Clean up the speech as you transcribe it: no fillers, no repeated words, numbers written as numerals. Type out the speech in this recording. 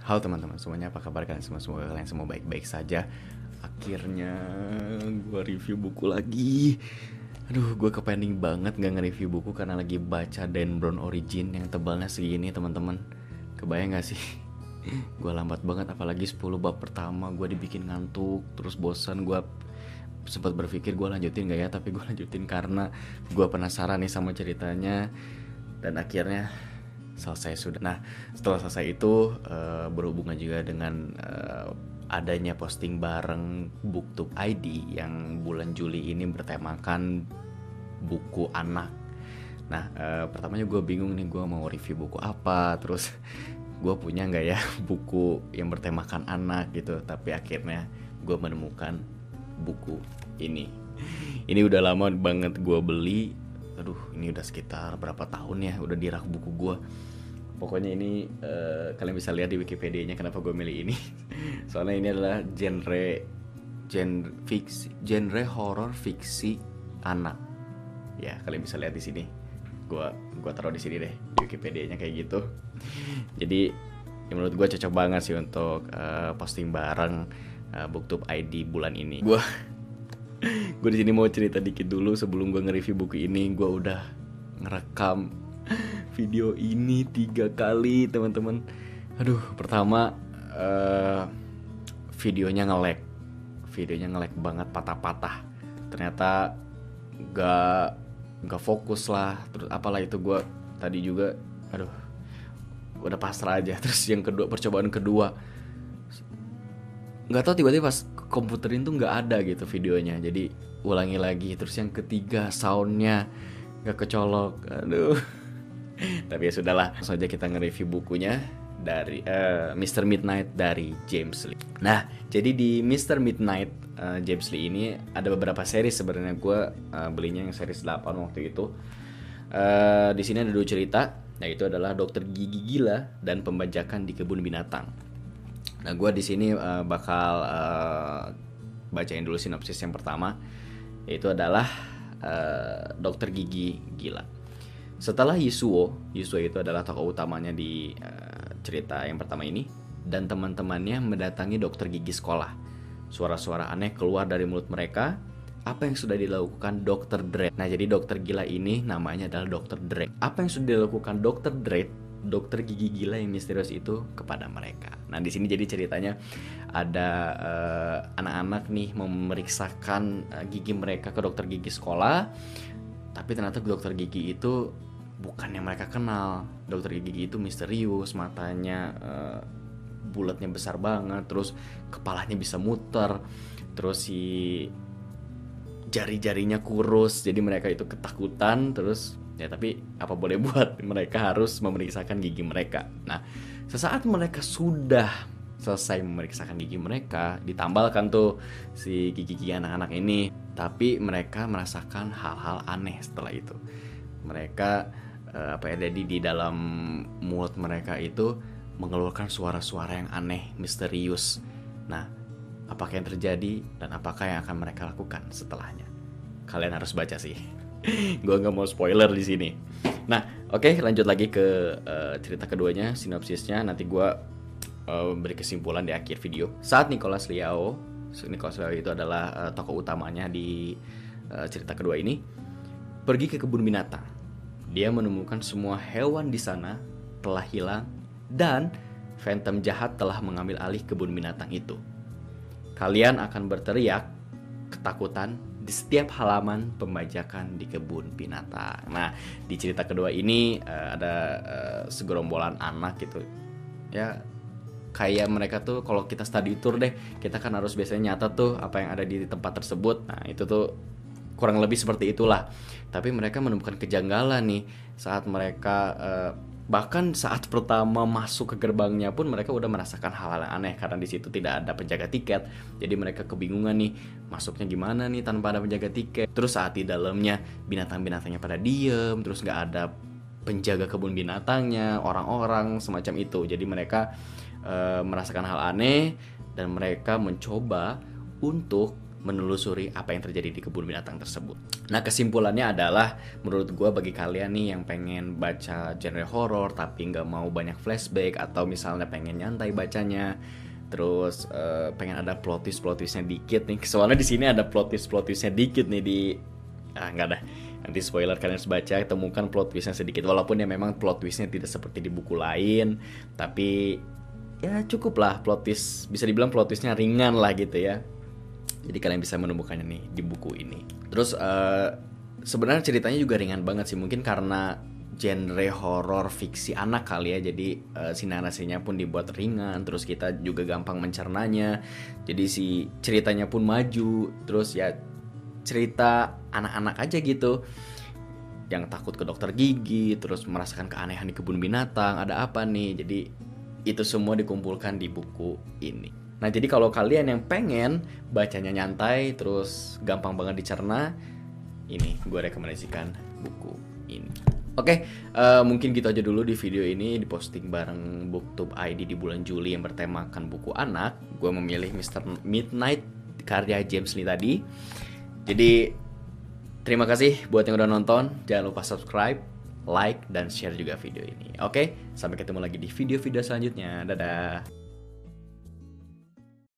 Halo teman-teman semuanya, apa kabar kalian semua? Semoga kalian semua baik-baik saja. Akhirnya gue review buku lagi. Aduh, gue kepending banget gak nge-review buku karena lagi baca Dan Brown Origin yang tebalnya segini teman-teman. Kebayang gak sih? Gue lambat banget, apalagi 10 bab pertama gue dibikin ngantuk, terus bosan. Gue sempat berpikir gue lanjutin gak ya, tapi gue lanjutin karena gue penasaran nih sama ceritanya. Dan akhirnya selesai sudah. Nah, setelah selesai itu berhubungan juga dengan adanya posting bareng BookTube ID yang bulan Juli ini bertemakan buku anak. Nah, pertamanya gue bingung nih, gue mau review buku apa, terus gue punya nggak ya buku yang bertemakan anak gitu. Tapi akhirnya gue menemukan buku ini. Ini udah lama banget gue beli. Aduh, ini udah sekitar berapa tahun ya udah di rak buku gue. Pokoknya ini kalian bisa lihat di Wikipedia-nya kenapa gue milih ini. Soalnya ini adalah genre horor fiksi anak. Ya, kalian bisa lihat di sini. Gua taruh di sini deh di Wikipedia-nya kayak gitu. Jadi ya menurut gue cocok banget sih untuk posting bareng BookTube ID bulan ini. Gue di sini mau cerita dikit dulu sebelum gue nge-review buku ini. Gue udah ngerekam video ini 3 kali teman-teman. Aduh, pertama videonya nge-lag banget, patah-patah. Ternyata gak fokus lah. Terus apalah itu, gue tadi juga aduh udah pasrah aja. Terus yang kedua, percobaan kedua nggak tahu tiba-tiba pas komputerin tuh nggak ada gitu videonya, jadi ulangi lagi. Terus yang ketiga soundnya nggak kecolok, aduh. Tapi ya sudahlah, langsung aja kita nge-review bukunya dari Mr. Midnight dari James Lee. Nah, jadi di Mr. Midnight James Lee ini ada beberapa series sebenarnya. Gue belinya yang series 8 waktu itu. Di sini ada 2 cerita, yaitu adalah Dokter Gigi Gila dan Pembajakan di Kebun Binatang. Nah, gue di sini bakal bacain dulu sinopsis yang pertama, yaitu adalah Dokter Gigi Gila. Setelah Yasuo itu adalah tokoh utamanya di cerita yang pertama ini, dan teman-temannya mendatangi dokter gigi sekolah. Suara-suara aneh keluar dari mulut mereka. Apa yang sudah dilakukan Dokter Dread? Nah, jadi dokter gila ini namanya adalah Dokter Dread. Apa yang sudah dilakukan Dokter Dread, dokter gigi gila yang misterius itu, kepada mereka? Nah, di sini jadi ceritanya ada anak-anak nih memeriksakan gigi mereka ke dokter gigi sekolah. Tapi ternyata dokter gigi itu bukan yang mereka kenal. Dokter gigi itu misterius, matanya bulatnya besar banget, terus kepalanya bisa muter, terus si jari-jarinya kurus. Jadi mereka itu ketakutan. Terus ya, tapi apa boleh buat, mereka harus memeriksakan gigi mereka. Nah, sesaat mereka sudah selesai memeriksakan gigi mereka, ditambalkan tuh si gigi-gigi anak-anak ini. Tapi mereka merasakan hal-hal aneh setelah itu. Mereka jadi di dalam mulut mereka itu mengeluarkan suara-suara yang aneh, misterius. Nah, apakah yang terjadi dan apakah yang akan mereka lakukan setelahnya? Kalian harus baca sih. Gue nggak mau spoiler di sini. Nah, oke, lanjut lagi ke cerita keduanya, sinopsisnya. Nanti gue beri kesimpulan di akhir video. Saat Nicholas Liao itu adalah tokoh utamanya di cerita kedua ini, pergi ke kebun binatang. Dia menemukan semua hewan di sana telah hilang dan phantom jahat telah mengambil alih kebun binatang itu. Kalian akan berteriak ketakutan di setiap halaman pembajakan di kebun binatang. Nah, di cerita kedua ini ada segerombolan anak gitu. Ya, kayak mereka tuh kalau kita study tour deh, kita kan harus biasanya nyata tuh apa yang ada di tempat tersebut. Nah, itu tuh kurang lebih seperti itulah. Tapi mereka menemukan kejanggalan nih saat mereka bahkan saat pertama masuk ke gerbangnya pun mereka udah merasakan hal-hal yang aneh karena di situ tidak ada penjaga tiket. Jadi mereka kebingungan nih, masuknya gimana nih tanpa ada penjaga tiket. Terus saat di dalamnya binatang-binatangnya pada diem, terus nggak ada penjaga kebun binatangnya, orang-orang semacam itu. Jadi mereka merasakan hal aneh dan mereka mencoba untuk menelusuri apa yang terjadi di kebun binatang tersebut. Nah, kesimpulannya adalah menurut gue bagi kalian nih yang pengen baca genre horor tapi nggak mau banyak flashback, atau misalnya pengen nyantai bacanya, terus pengen ada plot twistnya dikit nih. Soalnya di sini ada plot twistnya dikit nih di nggak ada. Nanti spoiler, kalian harus baca, temukan plot twistnya sedikit. Walaupun ya memang plot twistnya tidak seperti di buku lain, tapi ya cukup lah plot twist, bisa dibilang plot twistnya ringan lah gitu ya. Jadi kalian bisa menemukannya nih di buku ini. Terus sebenarnya ceritanya juga ringan banget sih, mungkin karena genre horor fiksi anak kali ya. Jadi si narasinya pun dibuat ringan, terus kita juga gampang mencernanya. Jadi si ceritanya pun maju, terus ya cerita anak-anak aja gitu, yang takut ke dokter gigi, terus merasakan keanehan di kebun binatang, ada apa nih. Jadi itu semua dikumpulkan di buku ini. Nah, jadi kalau kalian yang pengen bacanya nyantai terus gampang banget dicerna, ini gue rekomendasikan buku ini. Oke, mungkin gitu aja dulu di video ini, diposting bareng BookTube ID di bulan Juli yang bertemakan buku anak. Gue memilih Mr. Midnight karya James Lee tadi. Jadi terima kasih buat yang udah nonton. Jangan lupa subscribe, like, dan share juga video ini. Oke, sampai ketemu lagi di video-video selanjutnya. Dadah.